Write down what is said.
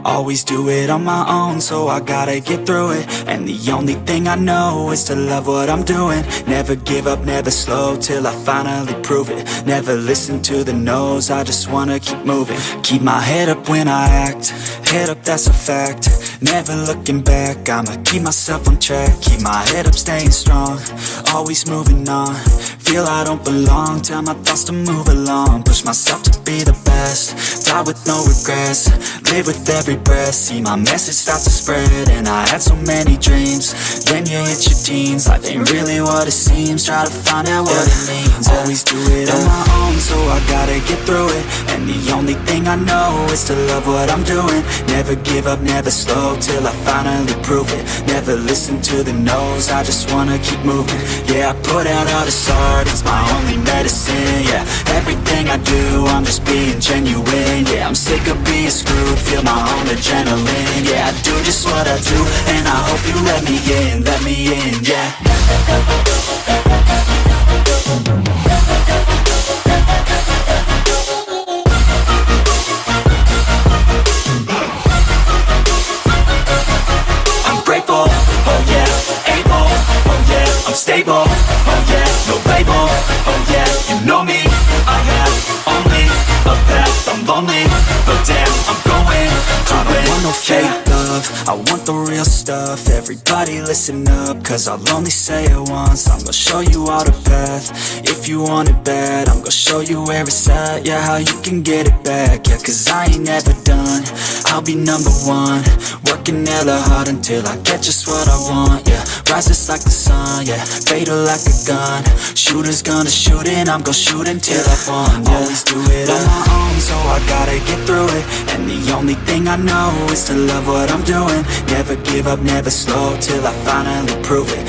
Always do it on my own, so I gotta get through it. And the only thing I know is to love what I'm doing. Never give up, never slow, till I finally prove it. Never listen to the no's, I just wanna keep moving. Keep my head up when I act, head up, that's a fact. Never looking back, I'ma keep myself on track. Keep my head up, staying strong, always moving on. Feel I don't belong, tell my thoughts to move along. Push myself to be the best, die with no regrets. Live with every breath, see my message start to spread. And I had so many dreams, then you hit your teens. Life ain't really what it seems, try to find out what it means. Always do it on my own, so I gotta get through it. And the only thing I know is to love what I'm doing. Never give up, never slow, till I finally prove it. Never listen to the no's, I just wanna keep moving. Yeah, I put out all this art, it's my only medicine. Yeah, everything I do, I'm just being genuine. Yeah, I'm sick of being screwed, feel my own adrenaline. Yeah, I do just what I do, and I hope you let me in, yeah. I'm grateful, oh yeah, able, oh yeah, I'm stable, oh yeah, no label, oh yeah, you know me, I have only a path, I'm lonely, but damn, I'm going to win. I don't want no fake love, I want the real stuff. Everybody listen up, cause I'll only say it once. I'm gonna show you all the path, if you want it bad. I'm gonna show you where it's at, yeah, how you can get it back. Yeah, cause I ain't never done, I'll be number one. Working hella hard until I get just what I want, yeah. Rises like the sun, yeah, fatal like a gun. Shooter's gonna shoot and I'm gonna shoot until I won, yeah. Always do it on my own, so I gotta get through it. And the only thing I know is to love what I'm doing. Never give up, never slow, till I finally prove it.